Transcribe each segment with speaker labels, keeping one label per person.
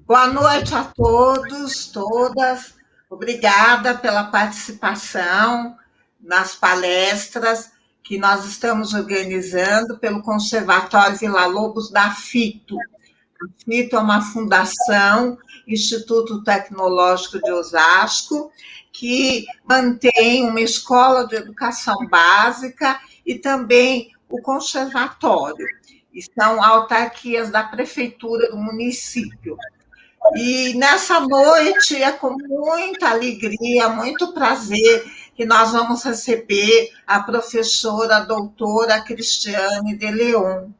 Speaker 1: Boa noite a todos, todas. Obrigada pela participação nas palestras que nós estamos organizando pelo Conservatório Villa-Lobos da FITO. A FITO é uma fundação, Instituto Tecnológico de Osasco, que mantém uma escola de educação básica e também o conservatório. E são autarquias da prefeitura do município. E nessa noite é com muita alegria, muito prazer que nós vamos receber a professora a doutora Cristiane de Leon.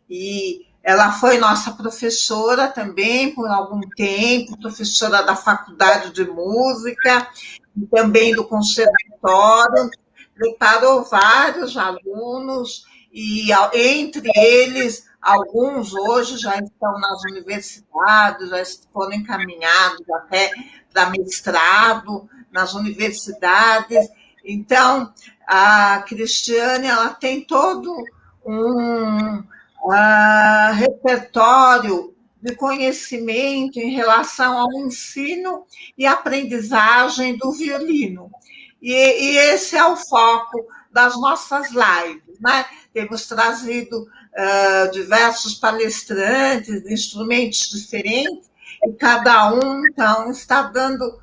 Speaker 1: E ela foi nossa professora também por algum tempo, professora da Faculdade de Música e também do Conservatório, preparou vários alunos e entre eles alguns hoje já estão nas universidades, já foram encaminhados até para mestrado nas universidades. Então, a Cristiane ela tem todo um repertório de conhecimento em relação ao ensino e aprendizagem do violino. E esse é o foco das nossas lives, né? Temos trazido diversos palestrantes de instrumentos diferentes e cada um, então, está dando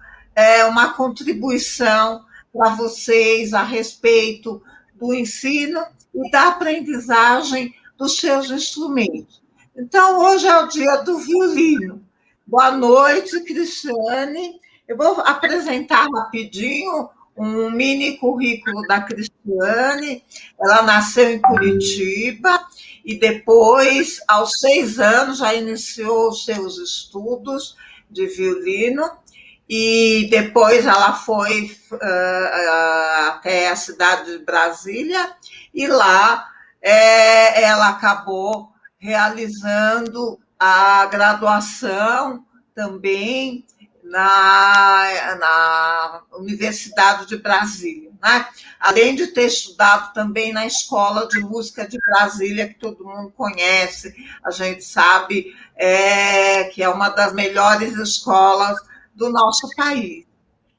Speaker 1: uma contribuição para vocês a respeito do ensino e da aprendizagem dos seus instrumentos. Então, hoje é o dia do violino. Boa noite, Cristiane. Eu vou apresentar rapidinho um mini currículo da Cristiane. Ela nasceu em Curitiba e depois, aos 6 anos, já iniciou os seus estudos de violino e depois ela foi até a cidade de Brasília e lá ela acabou realizando a graduação também na Universidade de Brasília, né? Além de ter estudado também na Escola de Música de Brasília, que todo mundo conhece, a gente sabe que é uma das melhores escolas do nosso país.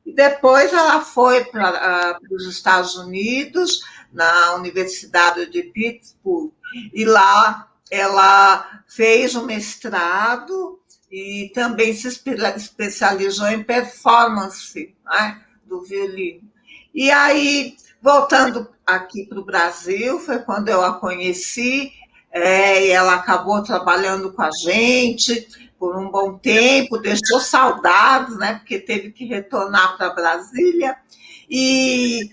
Speaker 1: E depois ela foi para os Estados Unidos, na Universidade de Pittsburgh, e lá ela fez o mestrado e também se especializou em performance, né, do violino. E aí, voltando aqui para o Brasil, foi quando eu a conheci, e ela acabou trabalhando com a gente por um bom tempo, deixou saudades, né, porque teve que retornar para Brasília, e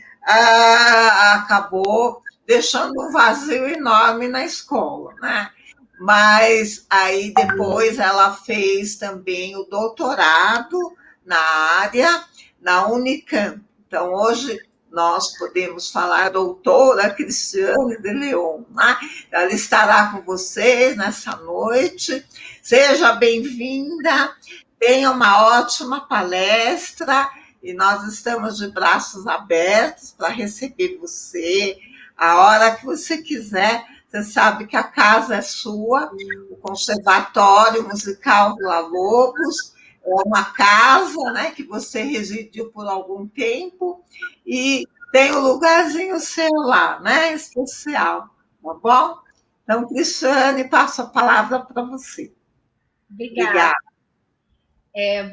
Speaker 1: acabou deixando um vazio enorme na escola, né? Mas aí depois ela fez também o doutorado na área, na Unicamp. Então, hoje nós podemos falar doutora Cristiane de Leon, né? Ela estará com vocês nessa noite. Seja bem-vinda, tenha uma ótima palestra e nós estamos de braços abertos para receber você a hora que você quiser. Você sabe que a casa é sua, o Conservatório Musical Villa-Lobos é uma casa, né, que você residiu por algum tempo e tem um lugarzinho seu lá, né, especial, tá bom? Então, Cristiane, passo a palavra para você.
Speaker 2: Obrigada.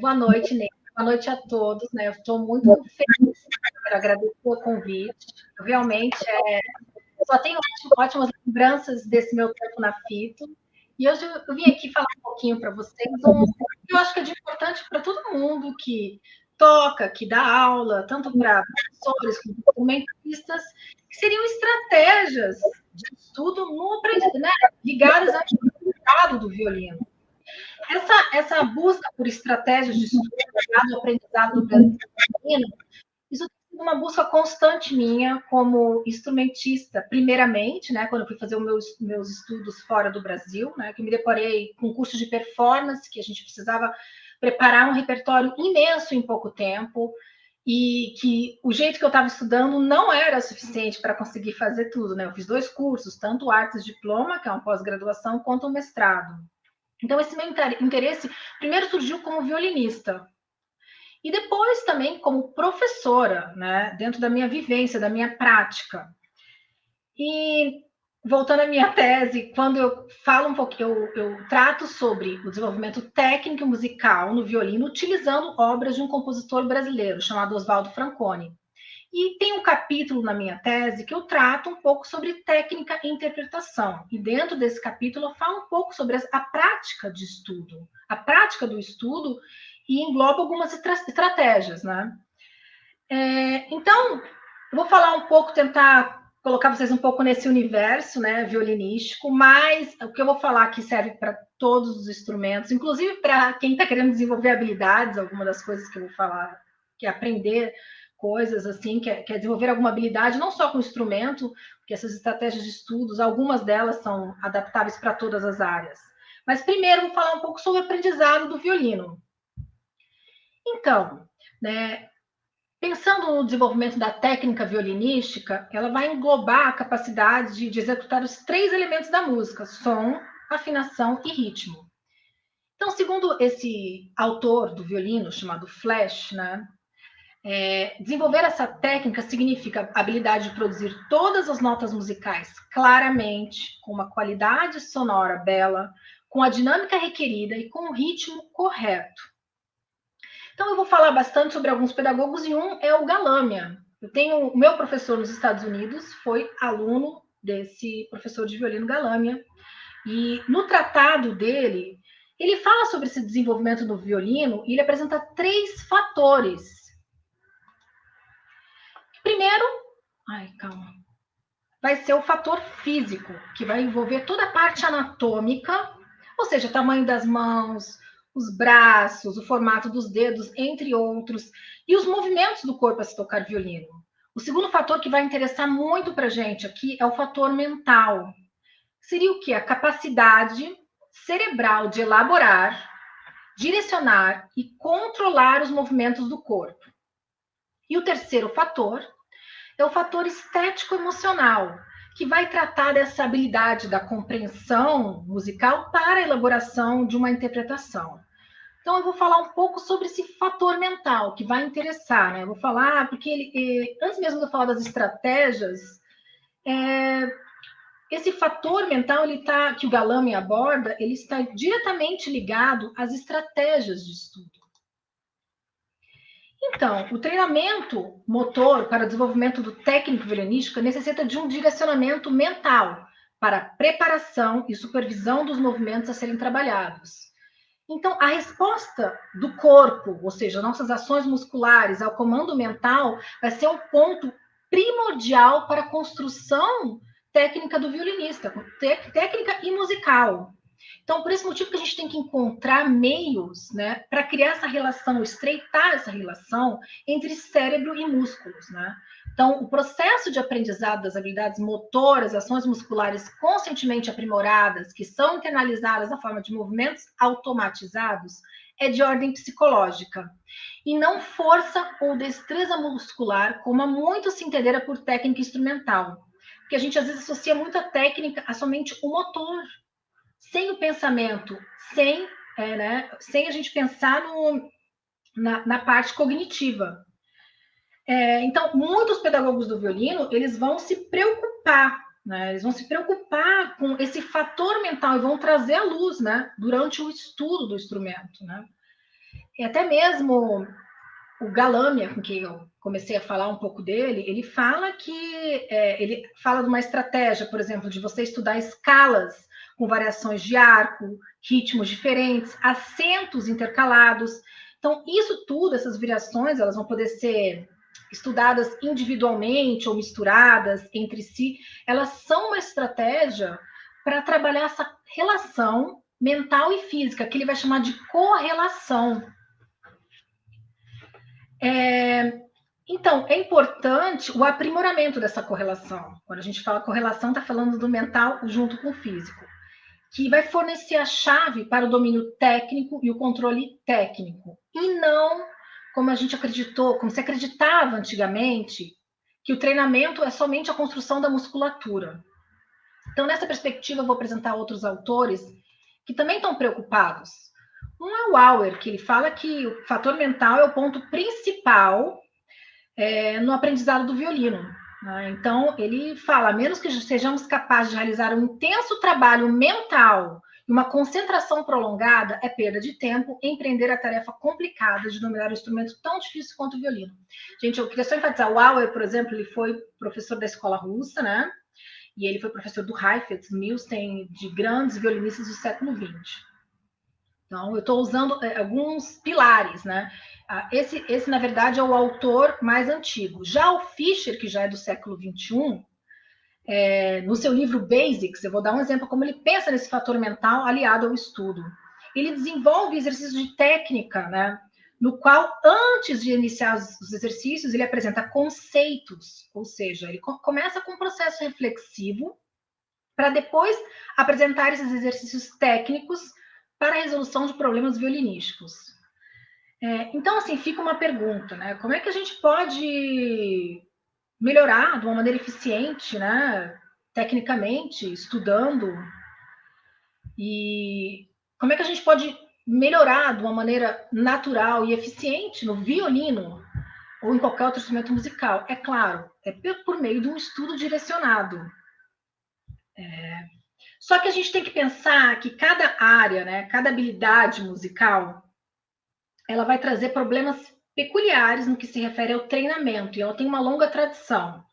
Speaker 2: Boa noite, Ney. Boa noite a todos, né? Eu estou muito feliz, quero agradecer o convite. Eu realmente só tenho ótimas lembranças desse meu tempo na FITO. E hoje eu vim aqui falar um pouquinho para vocês, que eu acho que é importante para todo mundo que toca, que dá aula, tanto para professores como instrumentistas, que seriam estratégias de estudo no aprendizado, né? Ligadas ao aprendizado do violino. Essa busca por estratégias de estudo ligado ao aprendizado do violino, isso tem sido uma busca constante minha como instrumentista, primeiramente, né, quando eu fui fazer os meus estudos fora do Brasil, né, que eu me deparei com um curso de performance, que a gente precisava preparar um repertório imenso em pouco tempo, e que o jeito que eu estava estudando não era suficiente para conseguir fazer tudo, né? Eu fiz 2 cursos, tanto o Artes Diploma, que é uma pós-graduação, quanto o mestrado. Então, esse meu interesse primeiro surgiu como violinista, e depois também como professora, né, dentro da minha vivência, da minha prática. E voltando à minha tese, quando eu falo um pouco, eu trato sobre o desenvolvimento técnico e musical no violino, utilizando obras de um compositor brasileiro chamado Oswaldo Franconi. E tem um capítulo na minha tese que eu trato um pouco sobre técnica e interpretação. E dentro desse capítulo eu falo um pouco sobre a prática de estudo, a prática do estudo, e engloba algumas estratégias, né? Então, eu vou falar um pouco, tentar colocar vocês um pouco nesse universo, né, violinístico, mas o que eu vou falar aqui serve para todos os instrumentos, inclusive para quem está querendo desenvolver habilidades, alguma das coisas que eu vou falar, que é aprender coisas assim, quer desenvolver alguma habilidade, não só com o instrumento, porque essas estratégias de estudos, algumas delas são adaptáveis para todas as áreas. Mas primeiro vou falar um pouco sobre o aprendizado do violino. Então, né, pensando no desenvolvimento da técnica violinística, ela vai englobar a capacidade de executar os 3 elementos da música: som, afinação e ritmo. Então, segundo esse autor do violino, chamado Flash, né, desenvolver essa técnica significa a habilidade de produzir todas as notas musicais claramente, com uma qualidade sonora bela, com a dinâmica requerida e com o ritmo correto. Então, eu vou falar bastante sobre alguns pedagogos, e um é o Galâmia. Eu tenho o meu professor nos Estados Unidos, foi aluno desse professor de violino Galâmia, e no tratado dele, ele fala sobre esse desenvolvimento do violino e ele apresenta 3 fatores. Primeiro, vai ser o fator físico, que vai envolver toda a parte anatômica, ou seja, tamanho das mãos, os braços, o formato dos dedos, entre outros, e os movimentos do corpo a se tocar violino. O segundo fator que vai interessar muito para a gente aqui é o fator mental. Seria o que? A capacidade cerebral de elaborar, direcionar e controlar os movimentos do corpo. E o terceiro fator é o fator estético-emocional, que vai tratar dessa habilidade da compreensão musical para a elaboração de uma interpretação. Então, eu vou falar um pouco sobre esse fator mental, que vai interessar, né? Eu vou falar, porque antes mesmo de eu falar das estratégias, esse fator mental, que o Galâmia aborda, ele está diretamente ligado às estratégias de estudo. Então, o treinamento motor para o desenvolvimento do técnico violinístico necessita de um direcionamento mental para a preparação e supervisão dos movimentos a serem trabalhados. Então, a resposta do corpo, ou seja, nossas ações musculares ao comando mental, vai ser um ponto primordial para a construção técnica do violinista, técnica e musical. Então, por esse motivo que a gente tem que encontrar meios, né, para criar essa relação, estreitar essa relação entre cérebro e músculos, né? Então, o processo de aprendizado das habilidades motoras, ações musculares conscientemente aprimoradas, que são internalizadas na forma de movimentos automatizados, é de ordem psicológica. E não força ou destreza muscular, como há muito se entendera por técnica instrumental. Porque a gente às vezes associa muito a técnica a somente o motor, sem o pensamento, sem a gente pensar na parte cognitiva. Então, muitos pedagogos do violino, eles vão se preocupar, né? Eles vão se preocupar com esse fator mental e vão trazer à luz, né? Durante o estudo do instrumento, né? E até mesmo o Galâmia, com quem eu comecei a falar um pouco dele, ele fala ele fala de uma estratégia, por exemplo, de você estudar escalas com variações de arco, ritmos diferentes, acentos intercalados. Então, isso tudo, essas variações, elas vão poder ser estudadas individualmente ou misturadas entre si. Elas são uma estratégia para trabalhar essa relação mental e física, que ele vai chamar de correlação. Então, é importante o aprimoramento dessa correlação. Quando a gente fala correlação, está falando do mental junto com o físico, que vai fornecer a chave para o domínio técnico e o controle técnico. E não como a gente acreditou, como se acreditava antigamente, que o treinamento é somente a construção da musculatura. Então, nessa perspectiva, eu vou apresentar outros autores que também estão preocupados. Um é o Auer, que ele fala que o fator mental é o ponto principal no aprendizado do violino. Né? Então, ele fala, a menos que sejamos capazes de realizar um intenso trabalho mental e uma concentração prolongada, é perda de tempo empreender a tarefa complicada de dominar um instrumento tão difícil quanto o violino. Gente, eu queria só enfatizar, o Auer, por exemplo, ele foi professor da escola russa, né? E ele foi professor do Heifetz, Milstein, de grandes violinistas do século XX. Então, eu estou usando alguns pilares, né? Esse, na verdade, é o autor mais antigo. Já o Fischer, que já é do século XXI, no seu livro Basics, eu vou dar um exemplo como ele pensa nesse fator mental aliado ao estudo. Ele desenvolve exercícios de técnica, né? No qual, antes de iniciar os exercícios, ele apresenta conceitos, ou seja, ele começa com um processo reflexivo para depois apresentar esses exercícios técnicos para a resolução de problemas violinísticos. Então, assim, fica uma pergunta, né? Como é que a gente pode melhorar de uma maneira eficiente, né? Tecnicamente, estudando, e como é que a gente pode melhorar de uma maneira natural e eficiente no violino ou em qualquer outro instrumento musical? É claro, é por meio de um estudo direcionado. Só que a gente tem que pensar que cada área, né, cada habilidade musical, ela vai trazer problemas peculiares no que se refere ao treinamento, e ela tem uma longa tradição.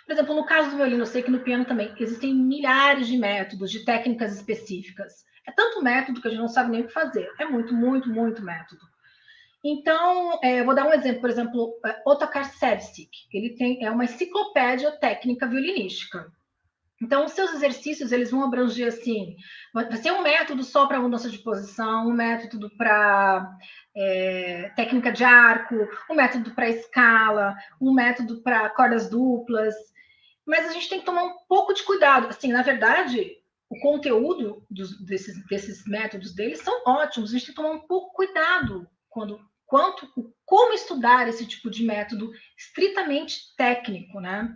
Speaker 2: Por exemplo, no caso do violino, eu sei que no piano também existem milhares de métodos, de técnicas específicas. É tanto método que a gente não sabe nem o que fazer. É muito, muito, muito método. Então, eu vou dar um exemplo. Por exemplo, Otakar Ševčík. Ele é uma enciclopédia técnica violinística. Então, os seus exercícios, eles vão abranger, assim, vai ser um método só para mudança de posição, um método para técnica de arco, um método para escala, um método para cordas duplas. Mas a gente tem que tomar um pouco de cuidado. Assim, na verdade, o conteúdo desses métodos deles são ótimos. A gente tem que tomar um pouco cuidado como estudar esse tipo de método estritamente técnico, né?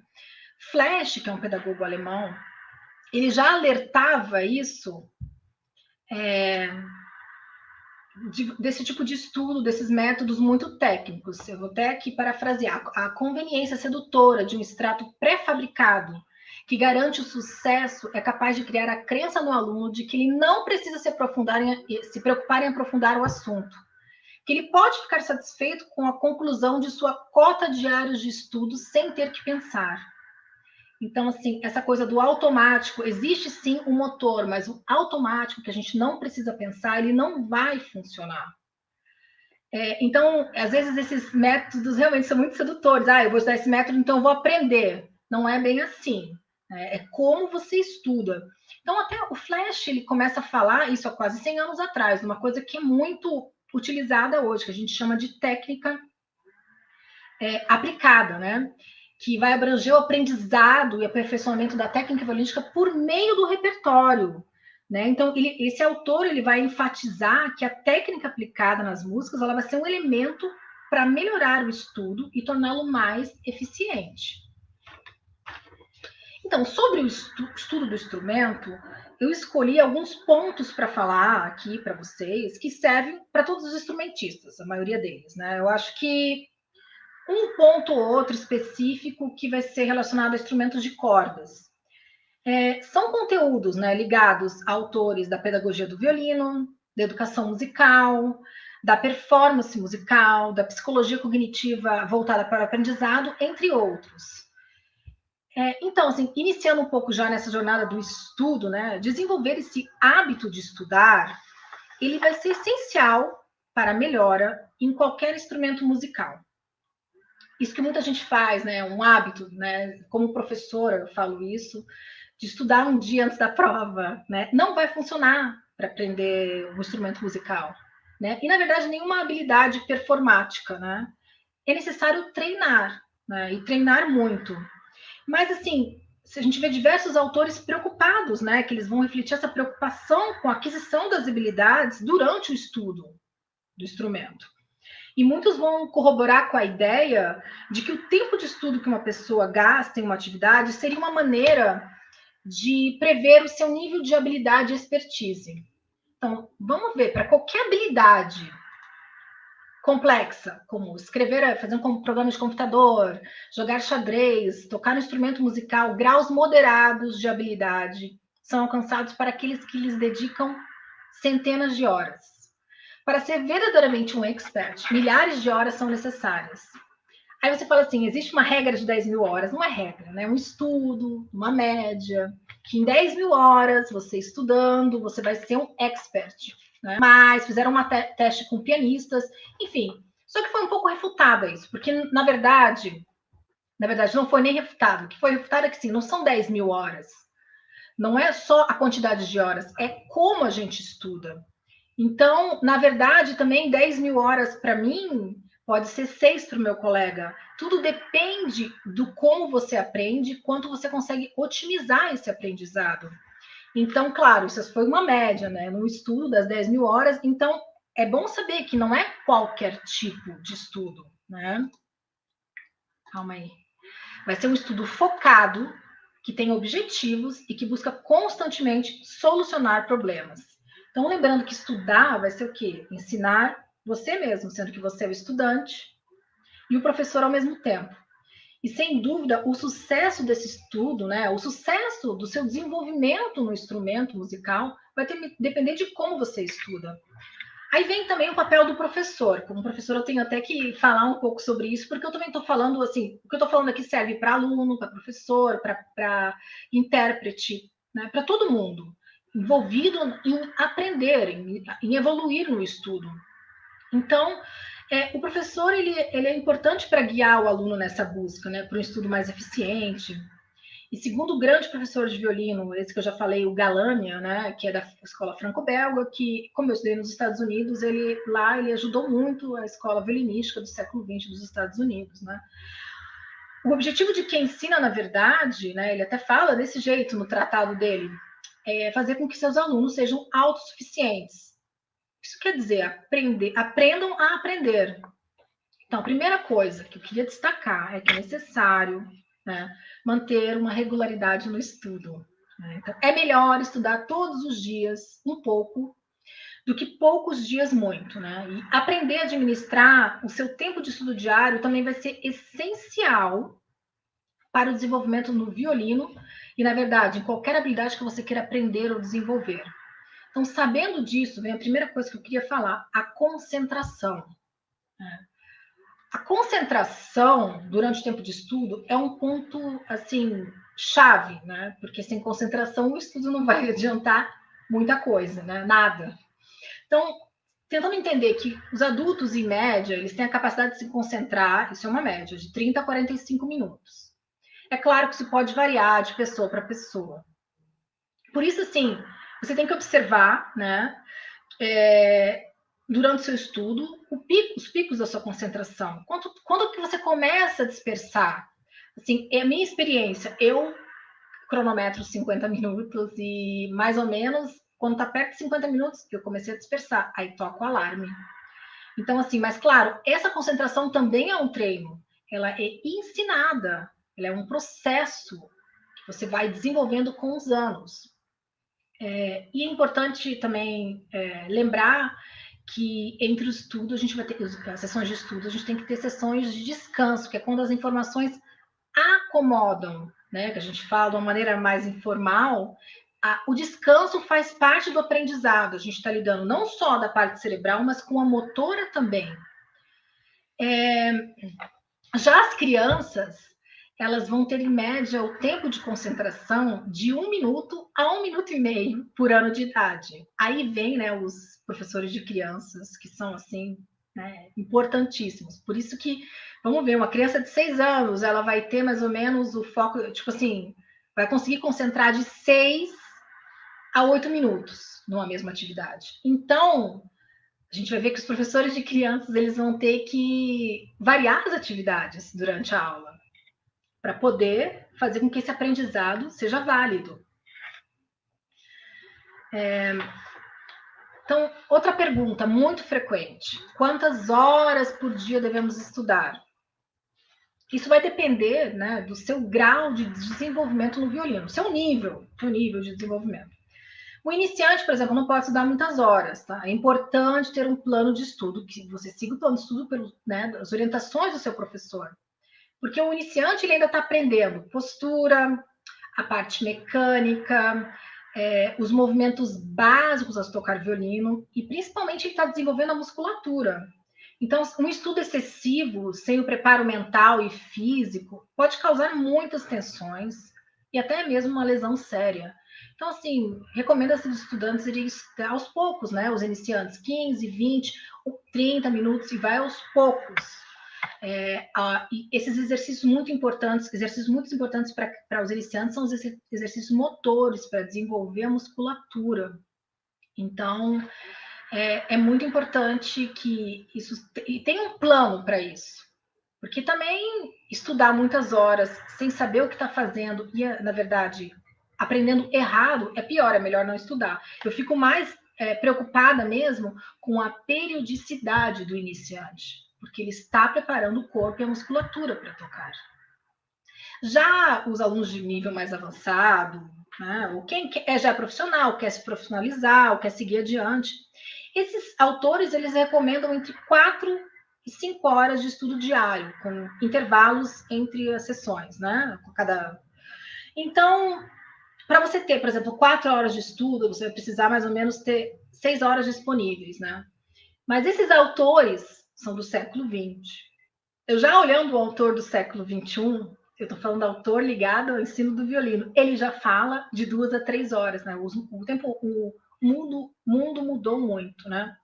Speaker 2: Flesch, que é um pedagogo alemão, ele já alertava isso desse tipo de estudo, desses métodos muito técnicos. Eu vou até aqui parafrasear. A conveniência sedutora de um extrato pré-fabricado que garante o sucesso é capaz de criar a crença no aluno de que ele não precisa se preocupar em aprofundar o assunto, que ele pode ficar satisfeito com a conclusão de sua cota diária de estudo sem ter que pensar. Então, assim, essa coisa do automático, existe sim um motor, mas o automático que a gente não precisa pensar, ele não vai funcionar. Então, às vezes, esses métodos realmente são muito sedutores. Eu vou estudar esse método, então eu vou aprender. Não é bem assim. É como você estuda. Então, até o Flesch, ele começa a falar isso há quase 100 anos atrás, uma coisa que é muito utilizada hoje, que a gente chama de técnica aplicada, né? Que vai abranger o aprendizado e aperfeiçoamento da técnica violística por meio do repertório. Né? Então, esse autor ele vai enfatizar que a técnica aplicada nas músicas ela vai ser um elemento para melhorar o estudo e torná-lo mais eficiente. Então, sobre o estudo do instrumento, eu escolhi alguns pontos para falar aqui para vocês que servem para todos os instrumentistas, a maioria deles. Né? Eu acho que um ponto ou outro específico que vai ser relacionado a instrumentos de cordas. São conteúdos, né, ligados a autores da pedagogia do violino, da educação musical, da performance musical, da psicologia cognitiva voltada para o aprendizado, entre outros. Então, assim, iniciando um pouco já nessa jornada do estudo, né, desenvolver esse hábito de estudar, ele vai ser essencial para a melhora em qualquer instrumento musical. Isso que muita gente faz, né? Um hábito, né? Como professora, eu falo isso, de estudar um dia antes da prova, né? Não vai funcionar para aprender um instrumento musical, né? E, na verdade, nenhuma habilidade performática, né? É necessário treinar, né? E treinar muito. Mas, assim, se a gente vê diversos autores preocupados, né? Que eles vão refletir essa preocupação com a aquisição das habilidades durante o estudo do instrumento. E muitos vão corroborar com a ideia de que o tempo de estudo que uma pessoa gasta em uma atividade seria uma maneira de prever o seu nível de habilidade e expertise. Então, vamos ver, para qualquer habilidade complexa, como escrever, fazer um programa de computador, jogar xadrez, tocar um instrumento musical, graus moderados de habilidade são alcançados para aqueles que lhes dedicam centenas de horas. Para ser verdadeiramente um expert, milhares de horas são necessárias. Aí você fala assim, existe uma regra de 10 mil horas? Não é regra, né? Um estudo, uma média, que em 10 mil horas, você estudando, você vai ser um expert. Né? Mas fizeram uma teste com pianistas, enfim. Só que foi um pouco refutada isso, porque, na verdade, não foi nem refutado. O que foi refutado é que, sim, não são 10 mil horas. Não é só a quantidade de horas, é como a gente estuda. Então, na verdade, também 10 mil horas para mim pode ser 6 para o meu colega. Tudo depende do como você aprende, quanto você consegue otimizar esse aprendizado. Então, claro, isso foi uma média, né? No estudo das 10 mil horas. Então, é bom saber que não é qualquer tipo de estudo, né? Calma aí. Vai ser um estudo focado, que tem objetivos e que busca constantemente solucionar problemas. Então, lembrando que estudar vai ser o quê? Ensinar você mesmo, sendo que você é o estudante e o professor ao mesmo tempo. E, sem dúvida, o sucesso desse estudo, né, o sucesso do seu desenvolvimento no instrumento musical vai depender de como você estuda. Aí vem também o papel do professor. Como professor, eu tenho até que falar um pouco sobre isso, porque eu também estou falando assim, o que eu estou falando aqui serve para aluno, para professor, para intérprete, né, para todo mundo envolvido em aprender, em evoluir no estudo. Então, o professor ele é importante para guiar o aluno nessa busca, né, para um estudo mais eficiente. E segundo o grande professor de violino, esse que eu já falei, o Galânia, né, que é da escola franco-belga, que, como eu estudei nos Estados Unidos, ele ajudou muito a escola violinística do século XX dos Estados Unidos, né. O objetivo de quem ensina, na verdade, né, ele até fala desse jeito no tratado dele, é fazer com que seus alunos sejam autossuficientes. Isso quer dizer, aprendam a aprender. Então, a primeira coisa que eu queria destacar é que é necessário, né, manter uma regularidade no estudo. Né? Então, é melhor estudar todos os dias um pouco do que poucos dias muito. Né? E aprender a administrar o seu tempo de estudo diário também vai ser essencial para o desenvolvimento no violino e, na verdade, em qualquer habilidade que você queira aprender ou desenvolver. Então, sabendo disso, vem a primeira coisa que eu queria falar, a concentração. Né? A concentração durante o tempo de estudo é um ponto, assim, chave, né? Porque sem concentração o estudo não vai adiantar muita coisa, né? Nada. Então, tentando entender que os adultos, em média, eles têm a capacidade de se concentrar, isso é uma média, de 30 a 45 minutos. É claro que isso pode variar de pessoa para pessoa. Por isso, assim, você tem que observar, né? Durante o seu estudo, os picos da sua concentração. Quando que você começa a dispersar? Assim, é a minha experiência. Eu cronometro 50 minutos e mais ou menos, quando está perto de 50 minutos, eu comecei a dispersar. Aí toco o alarme. Então, assim, mas claro, essa concentração também é um treino. Ela é ensinada. Ela é um processo que você vai desenvolvendo com os anos. E é importante também lembrar que entre o estudo a gente vai ter as sessões de estudo, a gente tem que ter sessões de descanso, que é quando as informações acomodam, né? Que a gente fala de uma maneira mais informal. O descanso faz parte do aprendizado. A gente está lidando não só da parte cerebral, mas com a motora também. Já as crianças, elas vão ter, em média, o tempo de concentração de 1 minuto a 1 minuto e meio por ano de idade. Aí vem, né, os professores de crianças, que são, assim, né, importantíssimos. Por isso que, vamos ver, uma criança de 6 anos, ela vai ter mais ou menos o foco, tipo assim, vai conseguir concentrar de 6 a 8 minutos numa mesma atividade. Então, a gente vai ver que os professores de crianças, eles vão ter que variar as atividades durante a aula, para poder fazer com que esse aprendizado seja válido. Então, outra pergunta muito frequente: quantas horas por dia devemos estudar? Isso vai depender, né, do seu grau de desenvolvimento no violino, seu nível de desenvolvimento. O iniciante, por exemplo, não pode estudar muitas horas, tá? É importante ter um plano de estudo, que você siga o plano de estudo pelas, né, as orientações do seu professor. Porque o iniciante ele ainda está aprendendo postura, a parte mecânica, os movimentos básicos a tocar violino, e principalmente ele está desenvolvendo a musculatura. Então, um estudo excessivo, sem o preparo mental e físico, pode causar muitas tensões e até mesmo uma lesão séria. Então, assim, recomenda-se os estudantes irem aos poucos, né? Os iniciantes, 15, 20, 30 minutos, e vai aos poucos. E esses exercícios muito importantes para os iniciantes são os exercícios motores para desenvolver a musculatura. Então, é muito importante que isso e tenha um plano para isso. Porque também estudar muitas horas sem saber o que está fazendo e, na verdade, aprendendo errado é pior, é melhor não estudar. Eu fico mais preocupada mesmo com a periodicidade do iniciante, porque ele está preparando o corpo e a musculatura para tocar. Já os alunos de nível mais avançado, né, ou quem já é profissional, quer se profissionalizar, ou quer seguir adiante, esses autores eles recomendam entre 4 e 5 horas de estudo diário, com intervalos entre as sessões, né? Então, para você ter, por exemplo, 4 horas de estudo, você vai precisar mais ou menos ter 6 horas disponíveis, né? Mas esses autores são do século XX. Eu já olhando o autor do século XXI, eu estou falando do autor ligado ao ensino do violino, ele já fala de 2 a 3 horas, né? O mundo mudou muito, né?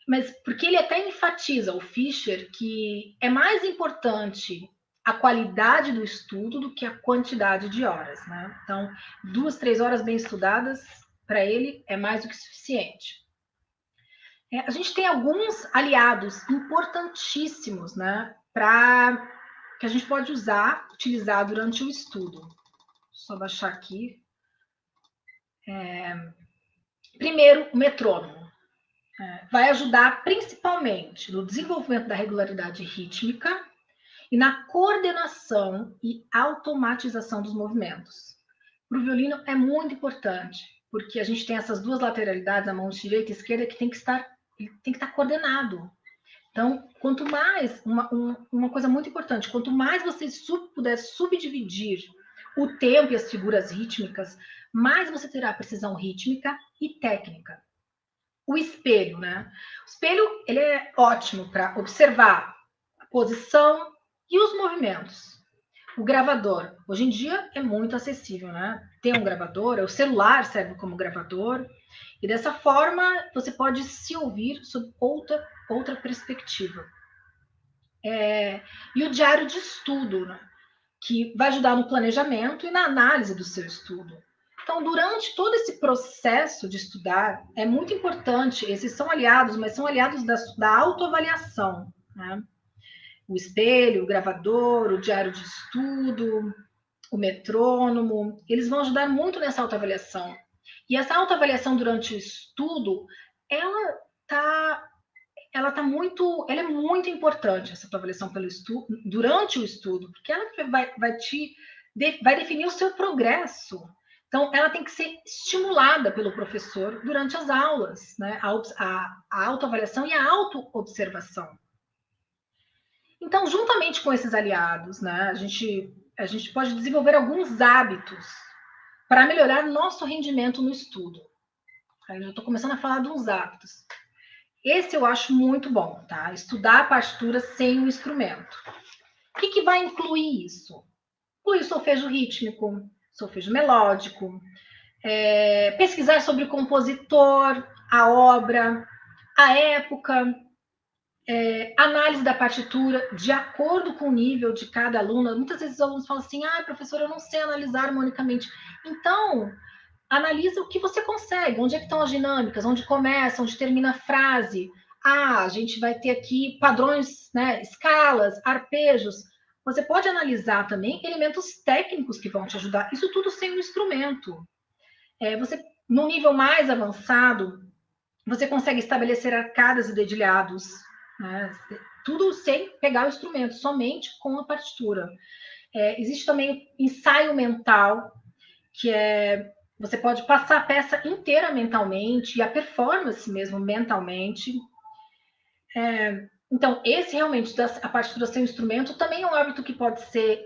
Speaker 2: Mas porque ele até enfatiza, o Fischer, que é mais importante a qualidade do estudo do que a quantidade de horas, né? Então, 2, 3 horas bem estudadas, para ele, é mais do que suficiente. A gente tem alguns aliados importantíssimos, né? Que a gente pode utilizar durante o estudo. Só baixar aqui. Primeiro, o metrônomo. Vai ajudar principalmente no desenvolvimento da regularidade rítmica e na coordenação e automatização dos movimentos. Para o violino é muito importante, porque a gente tem essas duas lateralidades, a mão direita e esquerda, que tem que estar coordenado. Então, quanto mais, uma coisa muito importante, quanto mais você puder subdividir o tempo e as figuras rítmicas, mais você terá precisão rítmica e técnica. O espelho, né? O espelho, ele é ótimo para observar a posição e os movimentos. O gravador, hoje em dia é muito acessível, né? Tem um gravador, o celular serve como gravador, e dessa forma você pode se ouvir sob outra perspectiva. E o diário de estudo, né? Que vai ajudar no planejamento e na análise do seu estudo. Então, durante todo esse processo de estudar, é muito importante, esses são aliados, mas são aliados da autoavaliação, né? O espelho, o gravador, o diário de estudo, o metrônomo, eles vão ajudar muito nessa autoavaliação. E essa autoavaliação durante o estudo, ela é muito importante, essa autoavaliação durante o estudo, porque ela vai definir o seu progresso. Então, ela tem que ser estimulada pelo professor durante as aulas, né? A autoavaliação e a autoobservação. Então, juntamente com esses aliados, né, a gente pode desenvolver alguns hábitos para melhorar nosso rendimento no estudo. Aí eu já estou começando a falar de uns hábitos. Esse eu acho muito bom, tá? Estudar a partitura sem o instrumento. O que vai incluir isso? Inclui solfejo rítmico, solfejo melódico, pesquisar sobre o compositor, a obra, a época, análise da partitura de acordo com o nível de cada aluno. Muitas vezes os alunos falam assim, professor, eu não sei analisar harmonicamente. Então, analisa o que você consegue, onde é que estão as dinâmicas, onde começa, onde termina a frase. A gente vai ter aqui padrões, né, escalas, arpejos. Você pode analisar também elementos técnicos que vão te ajudar. Isso tudo sem um instrumento. No nível mais avançado, você consegue estabelecer arcadas e dedilhados, né? Tudo sem pegar o instrumento, somente com a partitura. Existe também ensaio mental, que é Você pode passar a peça inteira mentalmente, e a performance mesmo mentalmente. Então, esse realmente, a parte do seu instrumento, também é um hábito que pode ser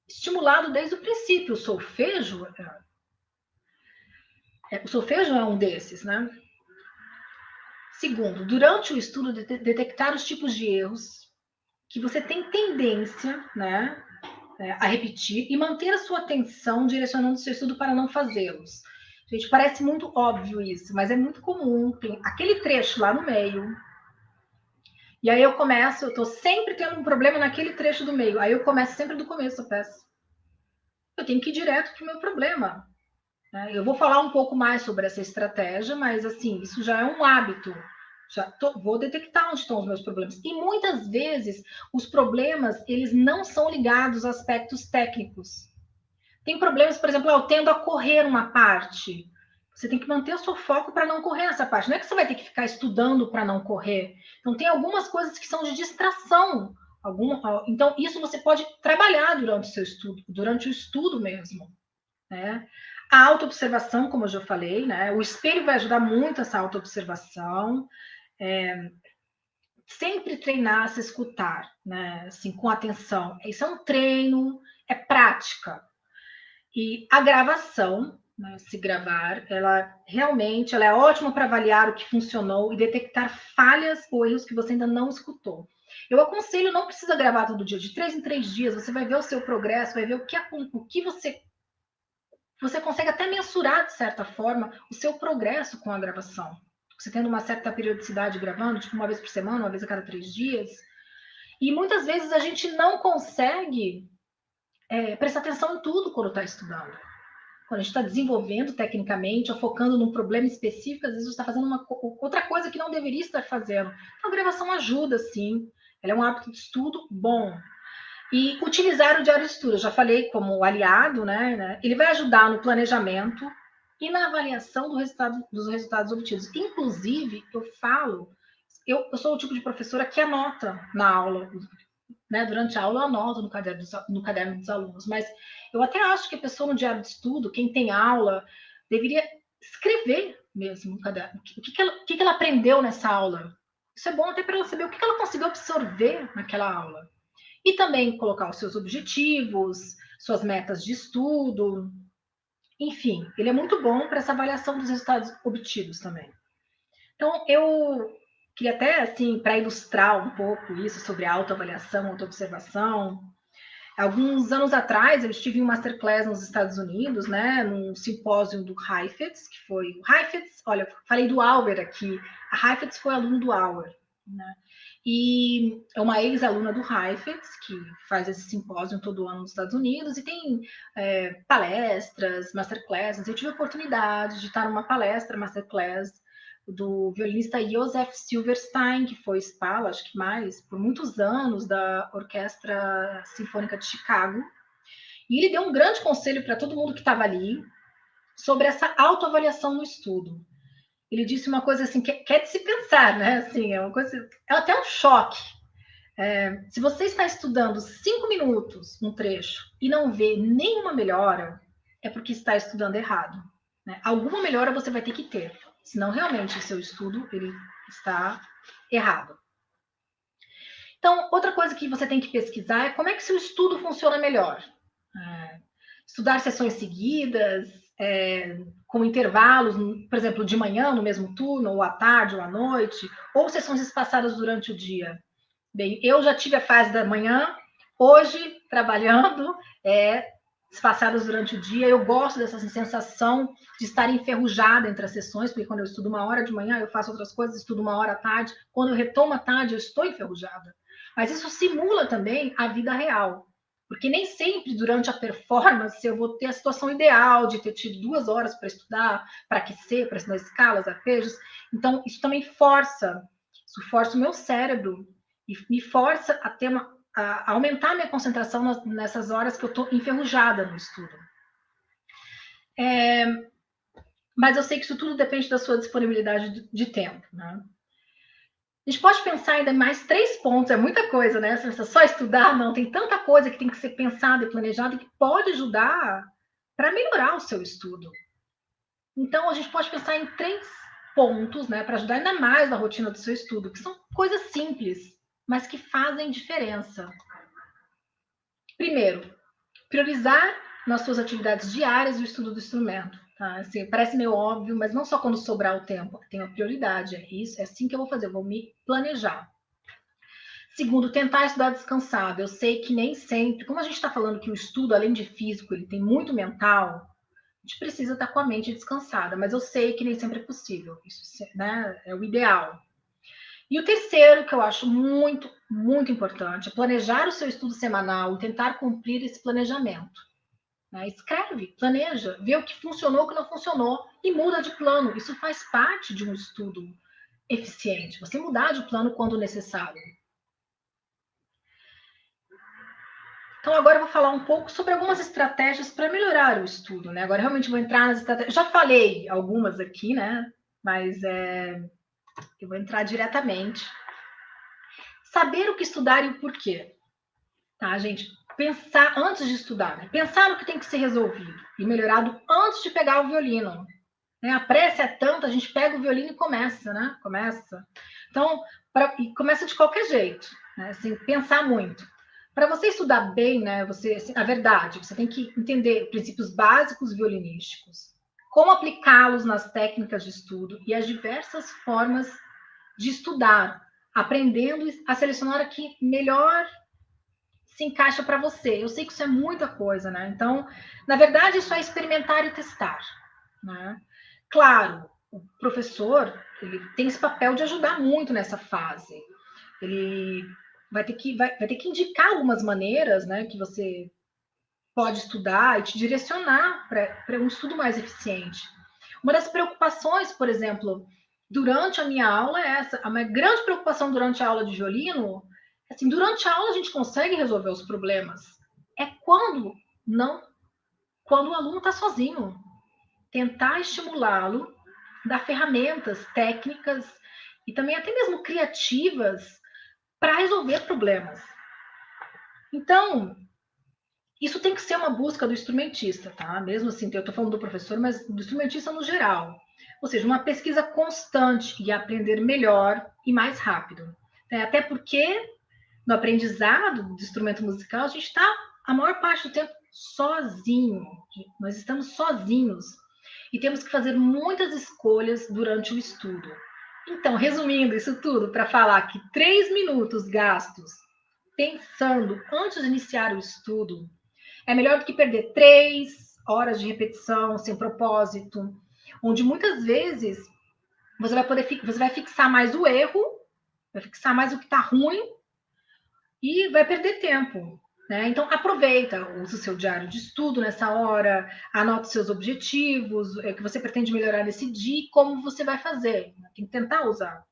Speaker 2: estimulado desde o princípio. O solfejo é um desses, né? Segundo, durante o estudo, detectar os tipos de erros que você tem tendência, né, a repetir e manter a sua atenção direcionando o seu estudo para não fazê-los. Gente, parece muito óbvio isso, mas é muito comum. Tem aquele trecho lá no meio, e aí eu estou sempre tendo um problema naquele trecho do meio, aí eu começo sempre do começo da peça. Eu tenho que ir direto para o meu problema. Né? Eu vou falar um pouco mais sobre essa estratégia, mas assim, isso já é um hábito. Vou detectar onde estão os meus problemas. E muitas vezes os problemas eles não são ligados a aspectos técnicos. Tem problemas, por exemplo, eu tendo a correr uma parte. Você tem que manter o seu foco para não correr essa parte. Não é que você vai ter que ficar estudando para não correr. Então, tem algumas coisas que são de distração. Então, isso você pode trabalhar durante o seu estudo, durante o estudo mesmo. Né? A autoobservação, como eu já falei, né? O espelho vai ajudar muito essa autoobservação. Sempre treinar a se escutar, né? Assim, com atenção. Isso é um treino, é prática. E a gravação, né, se gravar, ela realmente ela é ótima para avaliar o que funcionou e detectar falhas ou erros que você ainda não escutou. Eu aconselho, não precisa gravar todo dia, de 3 em 3 dias, você vai ver o seu progresso, vai ver o que você consegue até mensurar, de certa forma, o seu progresso com a gravação. Você tendo uma certa periodicidade gravando, tipo uma vez por semana, uma vez a cada 3 dias. E muitas vezes a gente não consegue prestar atenção em tudo quando está estudando. Quando a gente está desenvolvendo tecnicamente ou focando num problema específico, às vezes você está fazendo outra coisa que não deveria estar fazendo. Então, a gravação ajuda, sim. Ela é um hábito de estudo bom. E utilizar o diário de estudo, eu já falei como aliado, né? Ele vai ajudar no planejamento e na avaliação dos resultados obtidos. Inclusive, eu sou o tipo de professora que anota na aula, né? Durante a aula eu anoto no caderno dos alunos, mas eu até acho que a pessoa no diário de estudo, quem tem aula, deveria escrever mesmo no caderno. O que ela aprendeu nessa aula? Isso é bom até para ela saber o que ela conseguiu absorver naquela aula. E também colocar os seus objetivos, suas metas de estudo. Enfim, ele é muito bom para essa avaliação dos resultados obtidos também. Então, eu queria até, assim, para ilustrar um pouco isso sobre autoavaliação, autoobservação. Alguns anos atrás, eu estive em um masterclass nos Estados Unidos, né, num simpósio do Heifetz, que foi... O Heifetz, olha, falei do Auer aqui. A Heifetz foi aluno do Auer, né? E é uma ex-aluna do Heifetz, que faz esse simpósio todo ano nos Estados Unidos, e tem palestras, masterclasses. Eu tive a oportunidade de estar numa palestra, masterclass, do violinista Joseph Silverstein, que foi Spala, acho que mais, por muitos anos, da Orquestra Sinfônica de Chicago. E ele deu um grande conselho para todo mundo que estava ali sobre essa autoavaliação no estudo. Ele disse uma coisa assim, que é de se pensar, né? Assim, é uma coisa, é até um choque. Se você está estudando 5 minutos um trecho e não vê nenhuma melhora, é porque está estudando errado. Né? Alguma melhora você vai ter que ter, senão realmente o seu estudo ele está errado. Então, outra coisa que você tem que pesquisar é como é que seu estudo funciona melhor. Estudar sessões seguidas, com intervalos, por exemplo, de manhã no mesmo turno, ou à tarde, ou à noite, ou sessões espaçadas durante o dia. Bem, eu já tive a fase da manhã, hoje, trabalhando, espaçadas durante o dia. Eu gosto dessa sensação de estar enferrujada entre as sessões, porque quando eu estudo 1 hora de manhã, eu faço outras coisas, estudo 1 hora à tarde. Quando eu retomo à tarde, eu estou enferrujada. Mas isso simula também a vida real. Porque nem sempre, durante a performance, eu vou ter a situação ideal de ter tido 2 horas para estudar, para aquecer, para estudar escalas, arpejos. Então, isso também força o meu cérebro e me força a aumentar a minha concentração nessas horas que eu estou enferrujada no estudo. Mas eu sei que isso tudo depende da sua disponibilidade de tempo, né? A gente pode pensar ainda em mais 3 pontos, é muita coisa, né? Se você só estudar, não, tem tanta coisa que tem que ser pensada e planejada que pode ajudar para melhorar o seu estudo. Então, a gente pode pensar em 3 pontos, né, para ajudar ainda mais na rotina do seu estudo, que são coisas simples, mas que fazem diferença. Primeiro, priorizar nas suas atividades diárias o estudo do instrumento. Tá? Assim, parece meio óbvio, mas não só quando sobrar o tempo, tem a prioridade. É isso, é assim que eu vou fazer, eu vou me planejar. Segundo, tentar estudar descansado. Eu sei que nem sempre, como a gente está falando que o estudo, além de físico, ele tem muito mental, a gente precisa estar com a mente descansada, mas eu sei que nem sempre é possível. Isso, né, é o ideal. E o terceiro, que eu acho muito, muito importante, é planejar o seu estudo semanal e tentar cumprir esse planejamento. Né? Escreve, planeja, vê o que funcionou, o que não funcionou e muda de plano. Isso faz parte de um estudo eficiente. Você mudar de plano quando necessário. Então, agora eu vou falar um pouco sobre algumas estratégias para melhorar o estudo. Né? Agora, realmente, vou entrar nas estratégias. Já falei algumas aqui, né? Mas eu vou entrar diretamente. Saber o que estudar e o porquê. Tá, gente? Pensar antes de estudar. Né? Pensar no que tem que ser resolvido e melhorado antes de pegar o violino. Né? A pressa é tanta, a gente pega o violino e começa, né? Começa. Então, e começa de qualquer jeito. Né? Assim, pensar muito. Para você estudar bem, né, você, assim, a verdade, você tem que entender princípios básicos violinísticos, como aplicá-los nas técnicas de estudo e as diversas formas de estudar, aprendendo a selecionar o que melhor se encaixa para você. Eu sei que isso é muita coisa, né? Então, na verdade, isso é experimentar e testar, né? Claro, o professor ele tem esse papel de ajudar muito nessa fase. Ele vai ter que indicar algumas maneiras, né, que você pode estudar e te direcionar para um estudo mais eficiente. Uma das preocupações, por exemplo, durante a minha aula é essa. A minha grande preocupação durante a aula de violino, assim, durante a aula a gente consegue resolver os problemas. É quando o aluno está sozinho. Tentar estimulá-lo, dar ferramentas técnicas e também até mesmo criativas para resolver problemas. Então, isso tem que ser uma busca do instrumentista, tá? Mesmo assim, eu estou falando do professor, mas do instrumentista no geral. Ou seja, uma pesquisa constante e aprender melhor e mais rápido. Até porque no aprendizado do instrumento musical, a gente está a maior parte do tempo sozinho. Nós estamos sozinhos e temos que fazer muitas escolhas durante o estudo. Então, resumindo isso tudo, para falar que 3 minutos gastos pensando antes de iniciar o estudo é melhor do que perder 3 horas de repetição sem propósito, onde muitas vezes você vai fixar mais o erro, vai fixar mais o que está ruim e vai perder tempo. Né? Então, aproveita, usa o seu diário de estudo nessa hora, anote seus objetivos, o que você pretende melhorar nesse dia e como você vai fazer. Tem que tentar usar.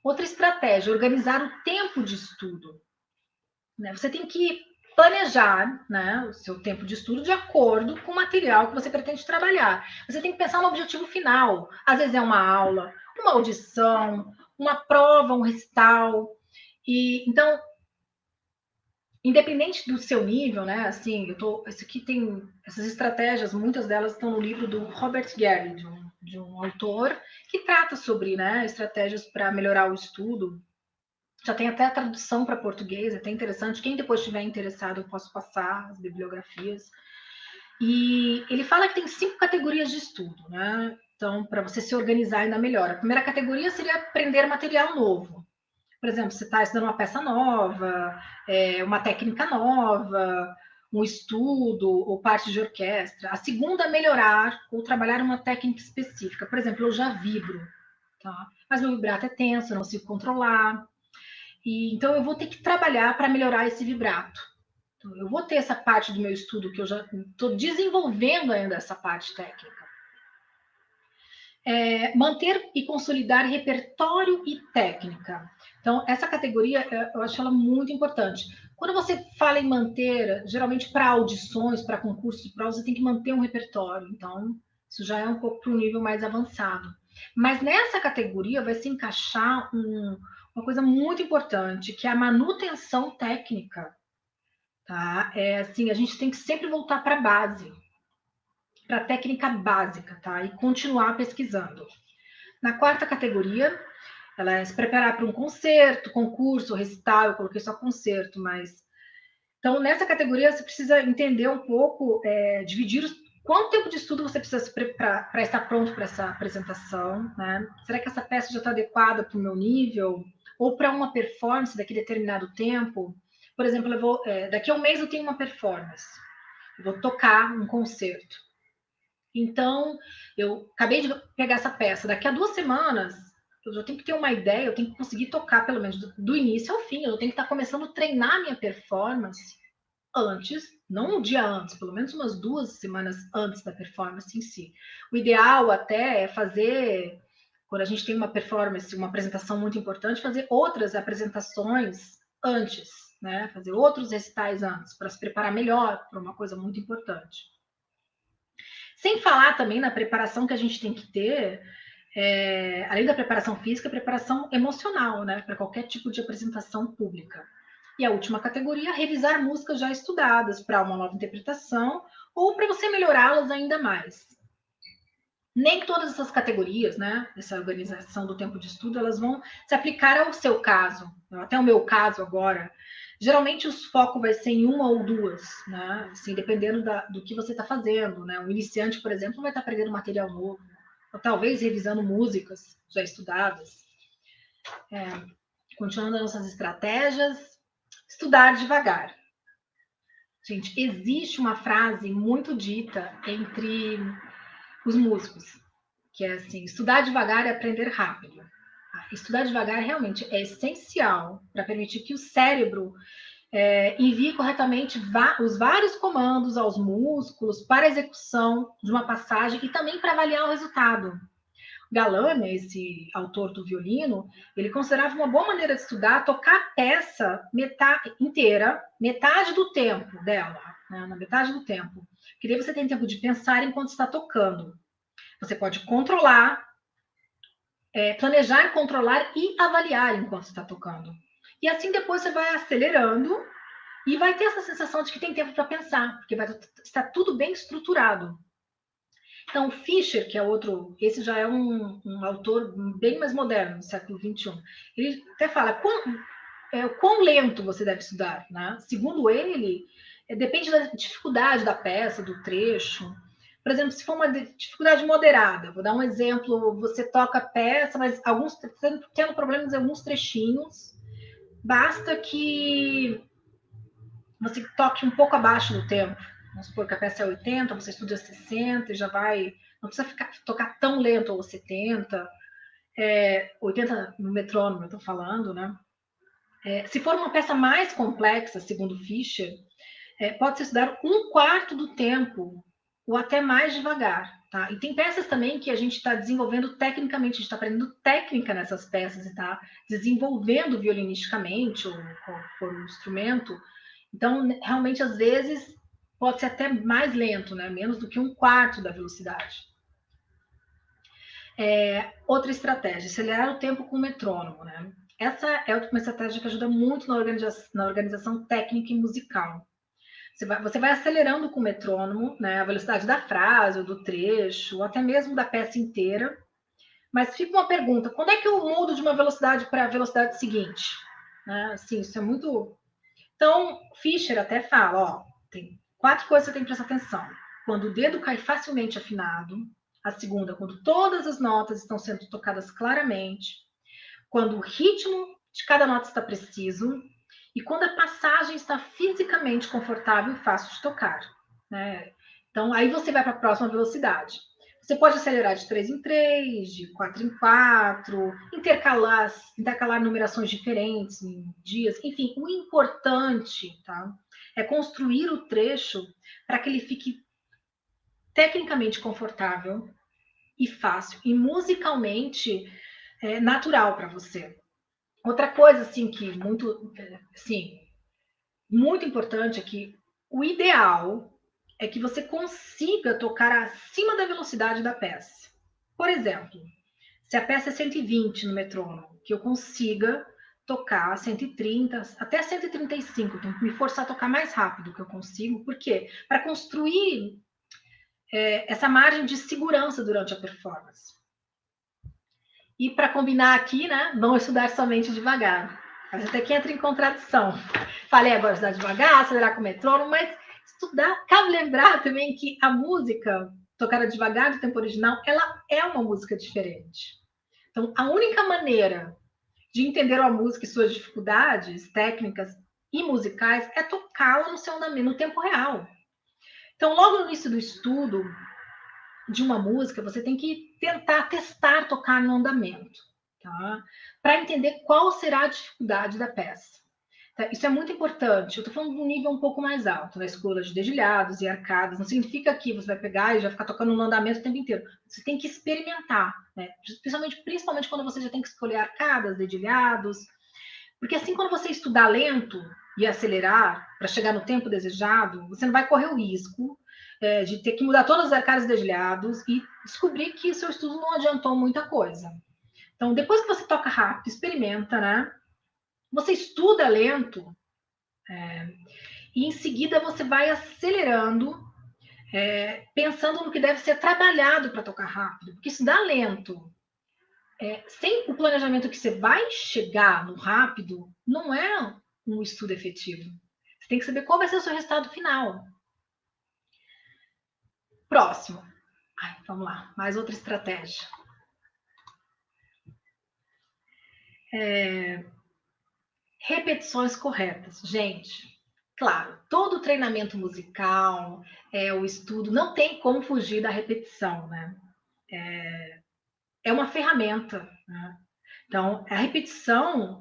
Speaker 2: Outra estratégia, organizar o tempo de estudo. Né? Você tem que planejar, né, o seu tempo de estudo de acordo com o material que você pretende trabalhar. Você tem que pensar no objetivo final. Às vezes é uma aula, uma audição, uma prova, um recital. E então, independente do seu nível, né? Assim, esse aqui tem essas estratégias, muitas delas estão no livro do Robert Garry, de um autor que trata sobre, né, estratégias para melhorar o estudo. Já tem até a tradução para português, é até interessante. Quem depois estiver interessado, eu posso passar as bibliografias. E ele fala que tem 5 categorias de estudo, né? Então, para você se organizar ainda melhor. A primeira categoria seria aprender material novo. Por exemplo, você está estudando uma peça nova, uma técnica nova, um estudo ou parte de orquestra. A segunda é melhorar ou trabalhar uma técnica específica. Por exemplo, eu já vibro, tá? Mas meu vibrato é tenso, eu não consigo controlar. Então, eu vou ter que trabalhar para melhorar esse vibrato. Então, eu vou ter essa parte do meu estudo que eu já estou desenvolvendo ainda essa parte técnica. Manter e consolidar repertório e técnica. Então, essa categoria, eu acho ela muito importante. Quando você fala em manter, geralmente para audições, para concursos de prova, você tem que manter um repertório. Então, isso já é um pouco para um nível mais avançado. Mas nessa categoria vai se encaixar uma coisa muito importante, que é a manutenção técnica. Tá? Assim, a gente tem que sempre voltar para a base. para a técnica básica, tá? E continuar pesquisando. Na quarta categoria, ela é se preparar para um concerto, concurso, recital, eu coloquei só concerto, mas... Então, nessa categoria, você precisa entender um pouco, dividir quanto tempo de estudo você precisa para estar pronto para essa apresentação, né? Será que essa peça já está adequada para o meu nível? Ou para uma performance daqui a determinado tempo? Por exemplo, daqui a um mês eu tenho uma performance, eu vou tocar um concerto. Então, eu acabei de pegar essa peça, daqui a 2 semanas eu já tenho que ter uma ideia, eu tenho que conseguir tocar pelo menos do início ao fim, eu tenho que estar começando a treinar minha performance antes, não um dia antes, pelo menos umas 2 semanas antes da performance em si. O ideal até é fazer, quando a gente tem uma performance, uma apresentação muito importante, fazer outras apresentações antes, né? Fazer outros recitais antes, para se preparar melhor para uma coisa muito importante. Sem falar também na preparação que a gente tem que ter, além da preparação física, preparação emocional, né? Para qualquer tipo de apresentação pública. E a última categoria, revisar músicas já estudadas para uma nova interpretação ou para você melhorá-las ainda mais. Nem todas essas categorias, né, essa organização do tempo de estudo, elas vão se aplicar ao seu caso, até o meu caso agora. Geralmente, os focos vai ser em uma ou duas, né, assim, dependendo do que você está fazendo, né. Um iniciante, por exemplo, vai estar aprendendo material novo, ou talvez revisando músicas já estudadas. Continuando as nossas estratégias, estudar devagar. Gente, existe uma frase muito dita entre os músicos, que é assim, estudar devagar e aprender rápido. Estudar devagar realmente é essencial para permitir que o cérebro envie corretamente os vários comandos aos músculos para a execução de uma passagem e também para avaliar o resultado. Galland, esse autor do violino, ele considerava uma boa maneira de estudar tocar a peça inteira, metade do tempo dela, né, na metade do tempo. Porque daí você tem tempo de pensar enquanto está tocando. Você pode controlar, planejar, controlar e avaliar enquanto está tocando. E assim depois você vai acelerando e vai ter essa sensação de que tem tempo para pensar, porque vai estar tudo bem estruturado. Então, Fischer, que é outro, esse já é um autor bem mais moderno, do século XXI, ele até fala quão lento você deve estudar, né? Segundo ele, depende da dificuldade da peça, do trecho. Por exemplo, se for uma dificuldade moderada, vou dar um exemplo, você toca a peça, mas tendo problemas em alguns trechinhos, basta que você toque um pouco abaixo do tempo. Vamos supor que a peça é 80, você estuda 60 e já vai... Não precisa tocar tão lento, ou 70, 80 no metrônomo, eu estou falando, né? Se for uma peça mais complexa, segundo Fischer, pode-se estudar 1/4 do tempo, ou até mais devagar. Tá? E tem peças também que a gente está desenvolvendo tecnicamente, a gente está aprendendo técnica nessas peças e está desenvolvendo violinisticamente, ou por um instrumento. Então, realmente, às vezes, pode ser até mais lento, né? Menos do que 1/4 da velocidade. Outra estratégia, acelerar o tempo com o metrônomo, né? Essa é uma estratégia que ajuda muito na organização técnica e musical. Você vai acelerando com o metrônomo, né, a velocidade da frase, ou do trecho, ou até mesmo da peça inteira. Mas fica uma pergunta, quando é que eu mudo de uma velocidade para a velocidade seguinte? Né? Assim, isso é muito... Então, Fischer até fala, ó, tem 4 coisas que você tem que prestar atenção. Quando o dedo cai facilmente afinado. A segunda, quando todas as notas estão sendo tocadas claramente. Quando o ritmo de cada nota está preciso. E quando a passagem está fisicamente confortável e fácil de tocar. Né? Então, aí você vai para a próxima velocidade. Você pode acelerar de 3 em 3, de 4 em 4, intercalar numerações diferentes em dias. Enfim, o importante, tá, é construir o trecho para que ele fique tecnicamente confortável e fácil, e musicalmente natural para você. Outra coisa, assim, que muito importante é que o ideal é que você consiga tocar acima da velocidade da peça. Por exemplo, se a peça é 120 no metrônomo, que eu consiga tocar 130, até 135, eu tenho que me forçar a tocar mais rápido que eu consigo. Por quê? Para construir essa margem de segurança durante a performance. E para combinar aqui, né, não estudar somente devagar. Mas até que entra em contradição. Falei agora estudar devagar, acelerar com o metrônomo, mas estudar, cabe lembrar também que a música tocada devagar do tempo original, ela é uma música diferente. Então, a única maneira de entender a música e suas dificuldades técnicas e musicais é tocá-la no seu andamento, no tempo real. Então, logo no início do estudo de uma música, você tem que tentar testar tocar no andamento, tá? Para entender qual será a dificuldade da peça. Tá? Isso é muito importante. Eu estou falando de um nível um pouco mais alto, na escola de dedilhados e arcadas. Não significa que você vai pegar e já ficar tocando no andamento o tempo inteiro. Você tem que experimentar, né? Principalmente quando você já tem que escolher arcadas, dedilhados. Porque assim, quando você estudar lento e acelerar para chegar no tempo desejado, você não vai correr o risco de ter que mudar todas as arcadas e dedilhados e descobrir que seu estudo não adiantou muita coisa. Então, depois que você toca rápido, experimenta, né? Você estuda lento e em seguida você vai acelerando, pensando no que deve ser trabalhado para tocar rápido. Porque estudar lento, sem o planejamento que você vai chegar no rápido, não é um estudo efetivo. Você tem que saber qual vai ser o seu resultado final. Próximo. Vamos lá, mais outra estratégia. Repetições corretas. Gente, claro, todo treinamento musical, o estudo, não tem como fugir da repetição, né? É uma ferramenta, né? Então, a repetição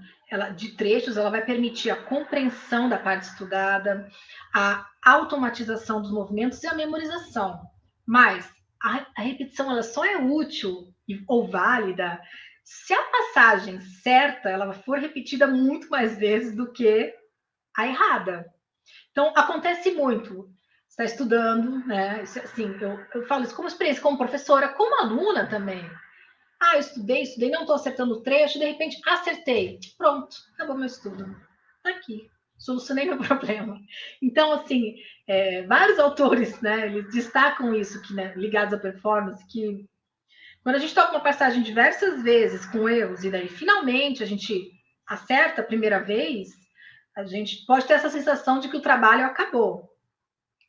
Speaker 2: de trechos, ela vai permitir a compreensão da parte estudada, a automatização dos movimentos e a memorização. Mas a repetição ela só é útil ou válida se a passagem certa ela for repetida muito mais vezes do que a errada. Então, acontece muito. Você está estudando, né? Assim, eu falo isso como experiência, como professora, como aluna também. Eu estudei, não estou acertando o trecho, de repente acertei. Pronto, acabou meu estudo. Tá aqui, solucionei meu problema. Então, assim, vários autores, né, eles destacam isso, né, ligados à performance, que quando a gente toca uma passagem diversas vezes com erros, e daí finalmente a gente acerta a primeira vez, a gente pode ter essa sensação de que o trabalho acabou.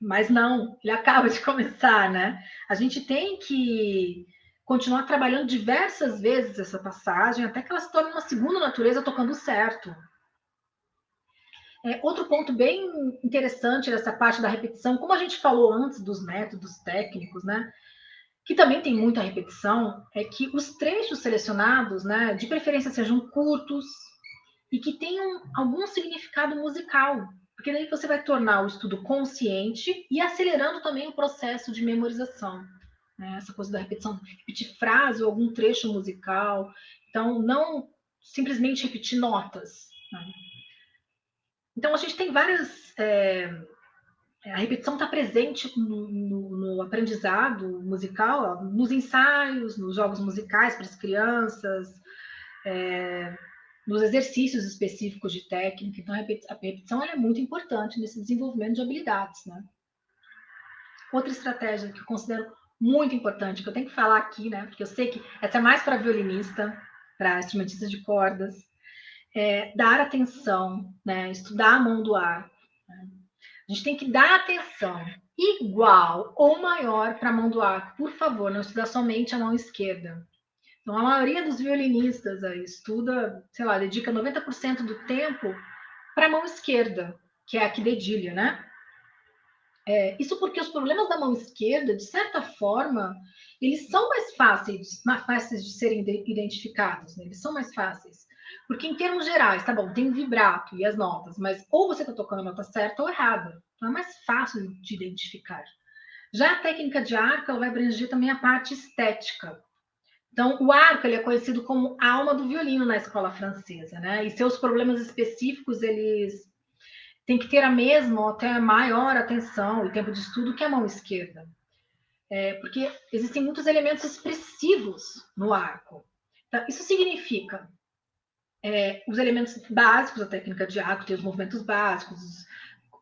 Speaker 2: Mas não, ele acaba de começar, né? A gente tem que continuar trabalhando diversas vezes essa passagem, até que ela se torne uma segunda natureza tocando certo. Outro ponto bem interessante dessa parte da repetição, como a gente falou antes dos métodos técnicos, né? Que também tem muita repetição, é que os trechos selecionados, né, de preferência sejam curtos e que tenham algum significado musical, porque daí você vai tornar o estudo consciente e acelerando também o processo de memorização. Né? Essa coisa da repetição, repetir frase ou algum trecho musical. Então, não simplesmente repetir notas. Né? Então, a gente tem várias... a repetição está presente no aprendizado musical, nos ensaios, nos jogos musicais para as crianças, nos exercícios específicos de técnica. Então, a repetição é muito importante nesse desenvolvimento de habilidades. Né? Outra estratégia que eu considero muito importante, que eu tenho que falar aqui, né, porque eu sei que essa é mais para violinista, para instrumentista de cordas, dar atenção, né, estudar a mão do arco. Né? A gente tem que dar atenção igual ou maior para a mão do arco. Por favor, não estudar somente a mão esquerda. Então, a maioria dos violinistas estuda, sei lá, dedica 90% do tempo para a mão esquerda, que é a que dedilha, né? Isso porque os problemas da mão esquerda, de certa forma, eles são mais fáceis de serem identificados, né? Eles são mais fáceis. Porque, em termos gerais, tá bom, tem o vibrato e as notas, mas ou você está tocando a nota certa ou errada. Então, é mais fácil de identificar. Já a técnica de arco, ela vai abranger também a parte estética. Então, o arco ele é conhecido como a alma do violino na escola francesa, né? E seus problemas específicos, eles têm que ter a mesma ou até maior atenção e tempo de estudo que a mão esquerda. Porque existem muitos elementos expressivos no arco. Então, isso significa os elementos básicos da técnica de arco, tem os movimentos básicos,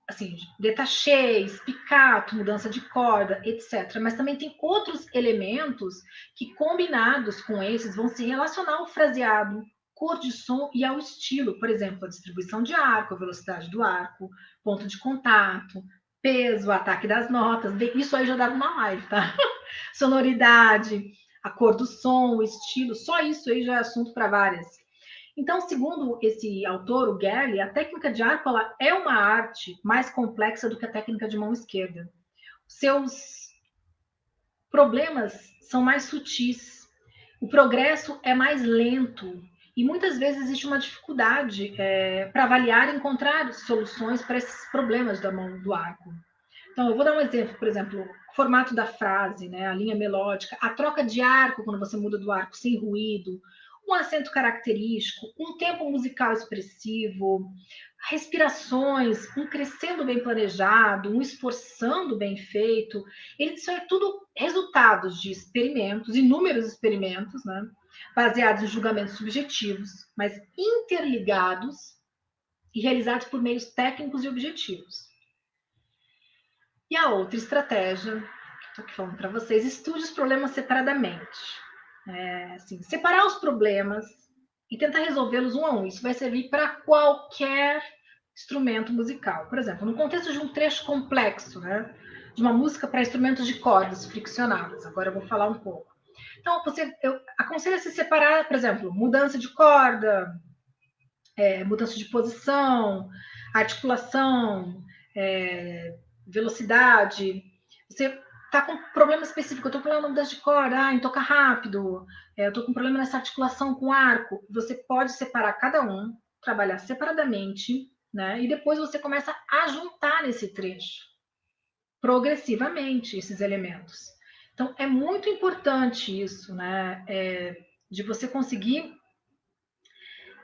Speaker 2: assim, detachê, spiccato, mudança de corda, etc. Mas também tem outros elementos que, combinados com esses, vão se relacionar ao fraseado, cor de som e ao estilo. Por exemplo, a distribuição de arco, a velocidade do arco, ponto de contato, peso, ataque das notas. Isso aí já dava uma live, tá? Sonoridade, a cor do som, o estilo, só isso aí já é assunto para várias. Então, segundo esse autor, o Gerli, a técnica de arco ela é uma arte mais complexa do que a técnica de mão esquerda. Seus problemas são mais sutis, o progresso é mais lento e muitas vezes existe uma dificuldade para avaliar e encontrar soluções para esses problemas da mão do arco. Então, eu vou dar um exemplo, por exemplo, o formato da frase, né, a linha melódica, a troca de arco quando você muda do arco sem ruído, um acento característico, um tempo musical expressivo, respirações, um crescendo bem planejado, um esforçando bem feito, isso é tudo resultados de experimentos, inúmeros experimentos, né, baseados em julgamentos subjetivos, mas interligados e realizados por meios técnicos e objetivos. E a outra estratégia, que estou aqui falando para vocês, estude os problemas separadamente. Assim, separar os problemas e tentar resolvê-los um a um. Isso vai servir para qualquer instrumento musical. Por exemplo, no contexto de um trecho complexo, né, de uma música para instrumentos de cordas friccionadas. Agora eu vou falar um pouco. Então, eu aconselho a se separar, por exemplo, mudança de corda, mudança de posição, articulação, velocidade. Você está com problema específico, eu estou com problema na mudança de corda, em tocar rápido, eu estou com problema nessa articulação com o arco. Você pode separar cada um, trabalhar separadamente, né? E depois você começa a juntar nesse trecho, progressivamente, esses elementos. Então, é muito importante isso, né? De você conseguir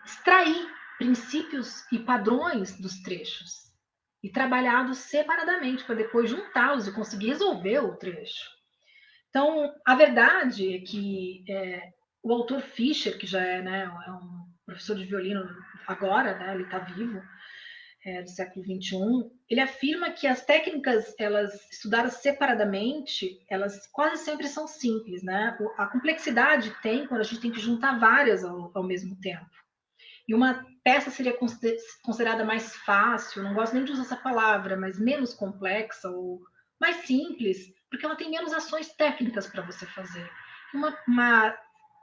Speaker 2: extrair princípios e padrões dos trechos e trabalhados separadamente para depois juntá-los e conseguir resolver o trecho. Então, a verdade é que o autor Fischer, que já é um professor de violino agora, né, ele está vivo, do século XXI, ele afirma que as técnicas, elas estudadas separadamente, elas quase sempre são simples, né? A complexidade tem quando a gente tem que juntar várias ao mesmo tempo. E uma peça seria considerada mais fácil, não gosto nem de usar essa palavra, mas menos complexa ou mais simples, porque ela tem menos ações técnicas para você fazer. Uma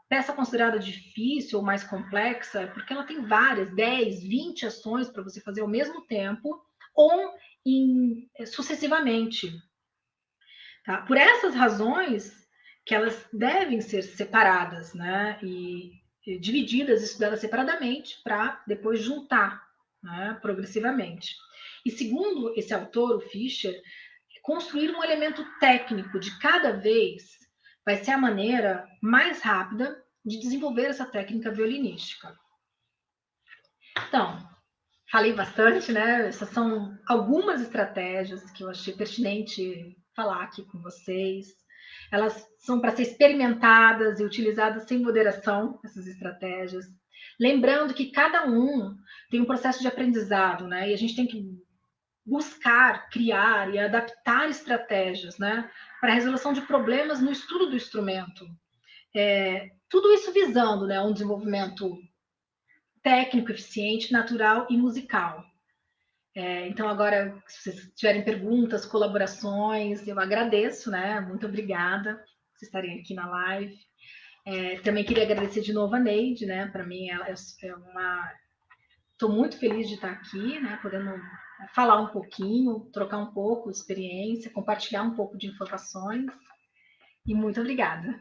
Speaker 2: peça considerada difícil ou mais complexa, porque ela tem várias, 10, 20 ações para você fazer ao mesmo tempo ou sucessivamente. Tá? Por essas razões que elas devem ser separadas, né? E divididas, estudadas separadamente, para depois juntar, né, progressivamente. E segundo esse autor, o Fischer, construir um elemento técnico de cada vez vai ser a maneira mais rápida de desenvolver essa técnica violinística. Então, falei bastante, né? Essas são algumas estratégias que eu achei pertinente falar aqui com vocês. Elas são para ser experimentadas e utilizadas sem moderação, essas estratégias. Lembrando que cada um tem um processo de aprendizado, né? E a gente tem que buscar, criar e adaptar estratégias, né? Para a resolução de problemas no estudo do instrumento. Tudo isso visando, né, um desenvolvimento técnico, eficiente, natural e musical. Então, agora, se vocês tiverem perguntas, colaborações, eu agradeço, né? Muito obrigada por vocês estarem aqui na live. Também queria agradecer de novo a Neide, né? Para mim, estou muito feliz de estar aqui, né? Podendo falar um pouquinho, trocar um pouco de experiência, compartilhar um pouco de informações. E muito obrigada.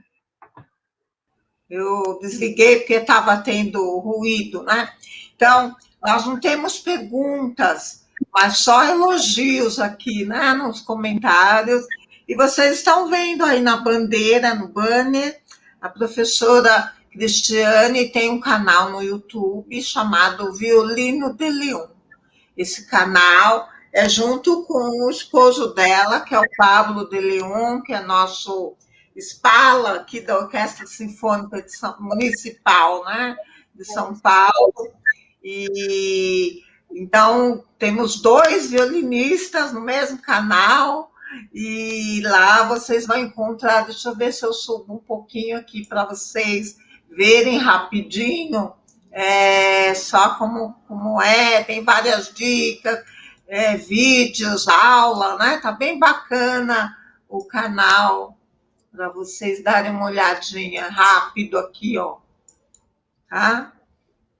Speaker 1: Eu desliguei porque estava tendo ruído, né? Então, nós não temos perguntas, mas só elogios aqui, né, nos comentários. E vocês estão vendo aí na bandeira, no banner, a professora Cristiane tem um canal no YouTube chamado Violino de Leon. Esse canal é junto com o esposo dela, que é o Pablo de Leon, que é nosso Spala aqui da Orquestra Sinfônica Municipal, né, de São Paulo. E Então, temos 2 violinistas no mesmo canal, e lá vocês vão encontrar, deixa eu ver se eu subo um pouquinho aqui para vocês verem rapidinho, só como tem várias dicas, vídeos, aula, né? Tá bem bacana o canal, para vocês darem uma olhadinha rápido aqui, ó. Tá?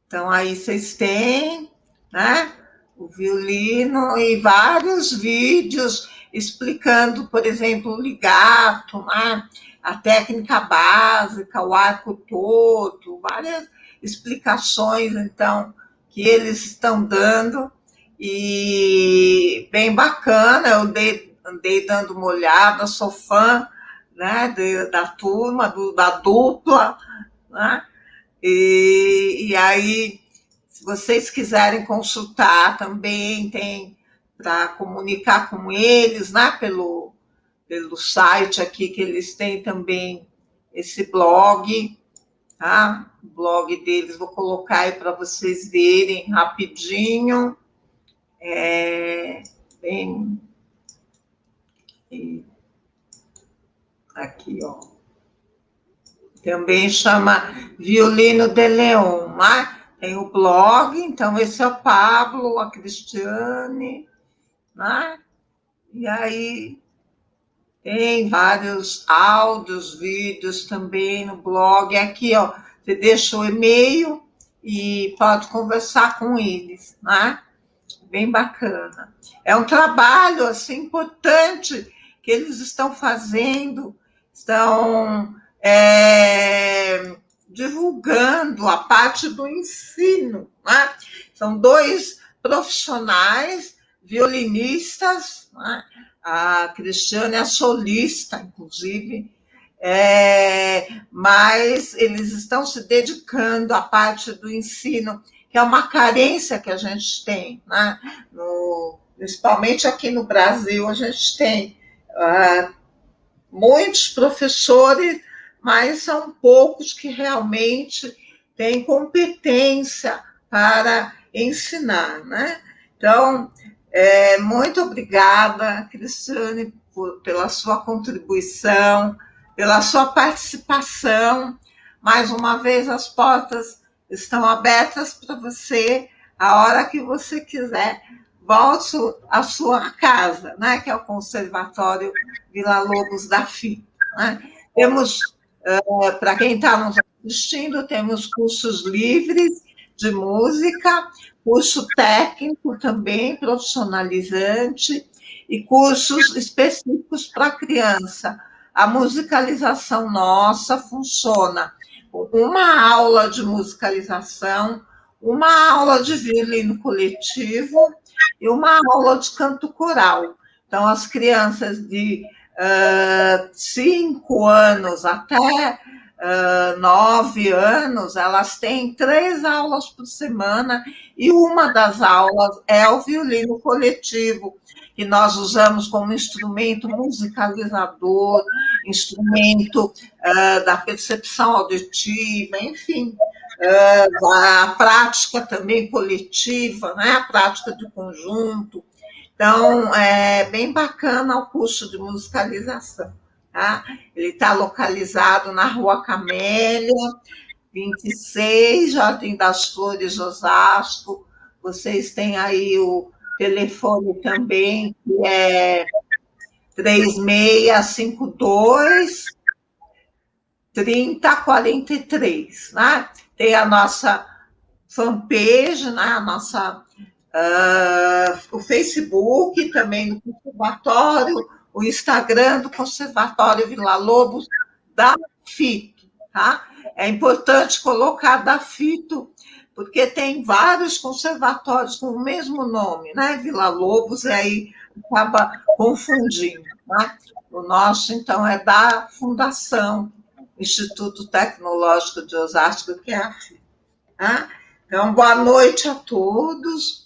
Speaker 1: Então, aí vocês têm, né, o violino e vários vídeos explicando, por exemplo, o ligato, né, a técnica básica, o arco todo, várias explicações, então, que eles estão dando, e bem bacana, eu andei dando uma olhada, sou fã, né, da turma, da dupla, né, e aí, se vocês quiserem consultar também, tem para comunicar com eles, né, pelo site aqui, que eles têm também esse blog, tá? O blog deles, vou colocar aí para vocês verem rapidinho. Bem, aqui, ó. Também chama Violino de Leon, né? Tem o blog, então esse é o Pablo, a Cristiane, né? E aí tem vários áudios, vídeos também no blog. Aqui, ó, você deixa o e-mail e pode conversar com eles, né? Bem bacana. É um trabalho, assim, importante que eles estão fazendo, estão divulgando a parte do ensino, né? São 2 profissionais, violinistas, né? A Cristiane é solista, inclusive, mas eles estão se dedicando à parte do ensino, que é uma carência que a gente tem, né? Principalmente aqui no Brasil, a gente tem muitos professores, mas são poucos que realmente têm competência para ensinar, né? Então, muito obrigada, Cristiane, pela sua contribuição, pela sua participação. Mais uma vez, as portas estão abertas para você, a hora que você quiser. Volte à sua casa, né, que é o Conservatório Villa-Lobos da FIT. Né? Temos, para quem está nos assistindo, temos cursos livres de música, curso técnico também, profissionalizante, e cursos específicos para criança. A musicalização nossa funciona com uma aula de musicalização, uma aula de violino coletivo e uma aula de canto coral. Então, as crianças de 5 anos até 9 anos, elas têm 3 aulas por semana, e uma das aulas é o violino coletivo, que nós usamos como instrumento musicalizador, instrumento da percepção auditiva, enfim, a prática também coletiva, né? A prática de conjunto. Então, é bem bacana o curso de musicalização. Tá? Ele está localizado na Rua Camélia, 26, Jardim das Flores, Osasco. Vocês têm aí o telefone também, que é 3652 3043, né? Tem a nossa fanpage, né? A nossa, o Facebook também do Conservatório, o Instagram do Conservatório Villa-Lobos da FITO, tá? É importante colocar da FITO, porque tem vários conservatórios com o mesmo nome, né? Villa-Lobos, e aí acaba confundindo, né? O nosso, então, é da Fundação Instituto Tecnológico de Osasco, que é a FITO, tá? Então, boa noite a todos.